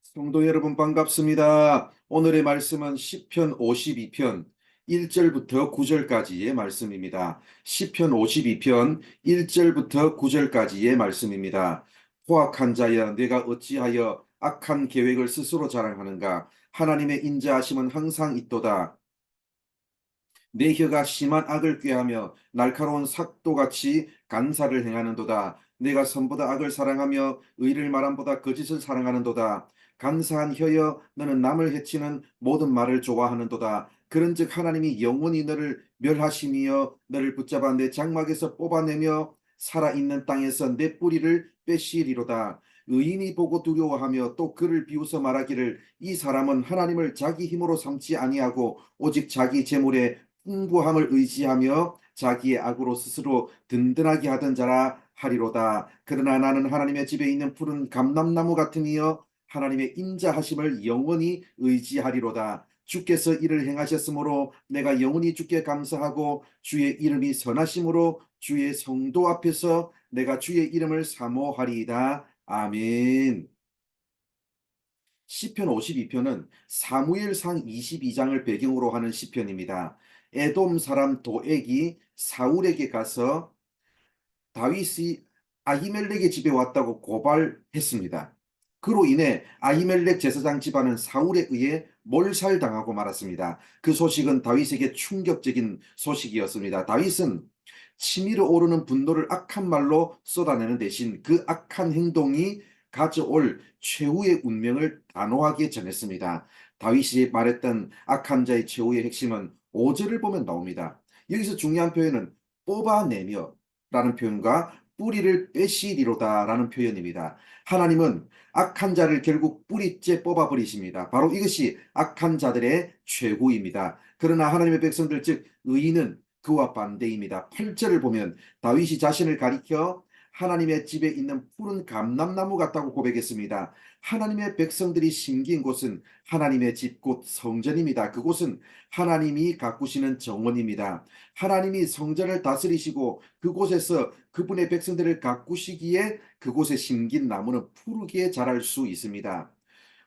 성도 여러분 반갑습니다. 오늘의 말씀은 시편 52편 1절부터 9절까지의 말씀입니다. 시편 52편 1절부터 9절까지의 말씀입니다. 포악한 자여 내가 어찌하여 악한 계획을 스스로 자랑하는가. 하나님의 인자하심은 항상 있도다. 내 혀가 심한 악을 꾀하며 날카로운 삭도같이 간사를 행하는도다. 내가 선보다 악을 사랑하며 의를 말함보다 거짓을 사랑하는도다. 간사한 혀여 너는 남을 해치는 모든 말을 좋아하는도다. 그런즉 하나님이 영원히 너를 멸하심이여 너를 붙잡아 내 장막에서 뽑아내며 살아있는 땅에서 내 뿌리를 빼시리로다. 의인이 보고 두려워하며 또 그를 비웃어 말하기를 이 사람은 하나님을 자기 힘으로 삼지 아니하고 오직 자기 재물에 풍부함을 의지하며 자기의 악으로 스스로 든든하게 하던 자라 하리로다. 그러나 나는 하나님의 집에 있는 푸른 감람나무 같으니여 하나님의 인자하심을 영원히 의지하리로다. 주께서 이를 행하셨으므로 내가 영원히 주께 감사하고 주의 이름이 선하심으로 주의 성도 앞에서 내가 주의 이름을 사모하리이다. 아멘. 시편 52편은 사무엘상 22장을 배경으로 하는 시편입니다. 에돔 사람 도액이 사울에게 가서 다윗이 아히멜렉의 집에 왔다고 고발했습니다. 그로 인해 아히멜렉 제사장 집안은 사울에 의해 몰살당하고 말았습니다. 그 소식은 다윗에게 충격적인 소식이었습니다. 다윗은 치밀어 오르는 분노를 악한 말로 쏟아내는 대신 그 악한 행동이 가져올 최후의 운명을 단호하게 전했습니다. 다윗이 말했던 악한 자의 최후의 핵심은 5절을 보면 나옵니다. 여기서 중요한 표현은 뽑아내며 라는 표현과 뿌리를 빼시리로다 라는 표현입니다. 하나님은 악한 자를 결국 뿌리째 뽑아버리십니다. 바로 이것이 악한 자들의 최후입니다. 그러나 하나님의 백성들 즉 의인은 그와 반대입니다. 8절을 보면 다윗이 자신을 가리켜 하나님의 집에 있는 푸른 감람나무 같다고 고백했습니다. 하나님의 백성들이 심긴 곳은 하나님의 집 곧 성전입니다. 그곳은 하나님이 가꾸시는 정원입니다. 하나님이 성전을 다스리시고 그곳에서 그분의 백성들을 가꾸시기에 그곳에 심긴 나무는 푸르게 자랄 수 있습니다.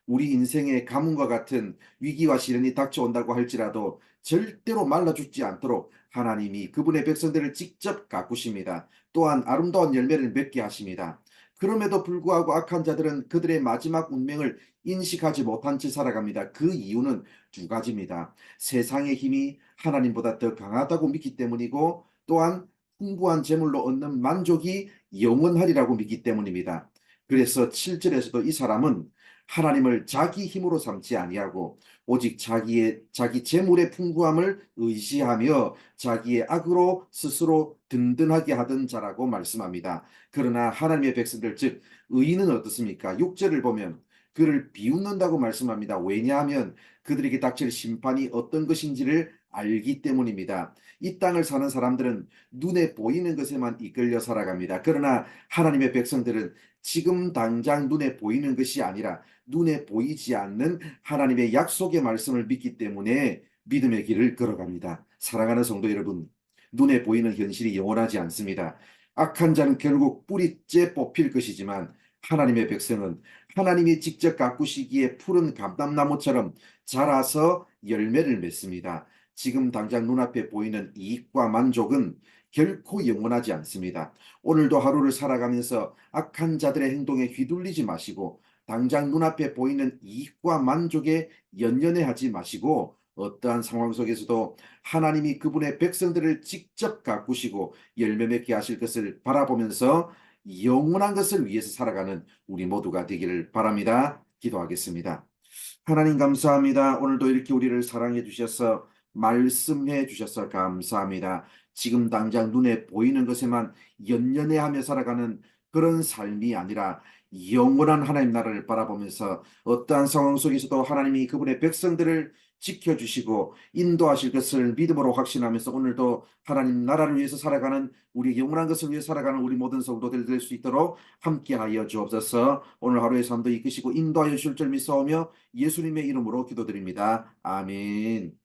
우리 인생의 가뭄과 같은 위기와 시련이 닥쳐온다고 할지라도 절대로 말라 죽지 않도록 하나님이 그분의 백성들을 직접 가꾸십니다. 또한 아름다운 열매를 맺게 하십니다. 그럼에도 불구하고 악한 자들은 그들의 마지막 운명을 인식하지 못한 채 살아갑니다. 그 이유는 두 가지입니다. 세상의 힘이 하나님보다 더 강하다고 믿기 때문이고 또한 풍부한 재물로 얻는 만족이 영원하리라고 믿기 때문입니다. 그래서 7절에서도 이 사람은 하나님을 자기 힘으로 삼지 아니하고 오직 자기 재물의 풍부함을 의지하며 자기의 악으로 스스로 든든하게 하던 자라고 말씀합니다. 그러나 하나님의 백성들 즉 의인은 어떻습니까? 6절을 보면 그를 비웃는다고 말씀합니다. 왜냐하면 그들에게 닥칠 심판이 어떤 것인지를 알기 때문입니다. 이 땅을 사는 사람들은 눈에 보이는 것에만 이끌려 살아갑니다. 그러나 하나님의 백성들은 지금 당장 눈에 보이는 것이 아니라 눈에 보이지 않는 하나님의 약속의 말씀을 믿기 때문에 믿음의 길을 걸어갑니다. 사랑하는 성도 여러분, 눈에 보이는 현실이 영원하지 않습니다. 악한 자는 결국 뿌리째 뽑힐 것이지만 하나님의 백성은 하나님이 직접 가꾸시기에 푸른 감람나무처럼 자라서 열매를 맺습니다. 지금 당장 눈앞에 보이는 이익과 만족은 결코 영원하지 않습니다. 오늘도 하루를 살아가면서 악한 자들의 행동에 휘둘리지 마시고 당장 눈앞에 보이는 이익과 만족에 연연해하지 마시고 어떠한 상황 속에서도 하나님이 그분의 백성들을 직접 가꾸시고 열매 맺게 하실 것을 바라보면서 영원한 것을 위해서 살아가는 우리 모두가 되기를 바랍니다. 기도하겠습니다. 하나님 감사합니다. 오늘도 이렇게 우리를 사랑해 주셔서 말씀해 주셔서 감사합니다. 지금 당장 눈에 보이는 것에만 연연해하며 살아가는 그런 삶이 아니라 영원한 하나님 나라를 바라보면서 어떠한 상황 속에서도 하나님이 그분의 백성들을 지켜주시고 인도하실 것을 믿음으로 확신하면서 오늘도 하나님 나라를 위해서 살아가는 우리 영원한 것을 위해 살아가는 우리 모든 성도들 될 수 있도록 함께하여 주옵소서. 오늘 하루의 삶도 이끄시고 인도하여 주실 줄 믿사오며 예수님의 이름으로 기도드립니다. 아멘.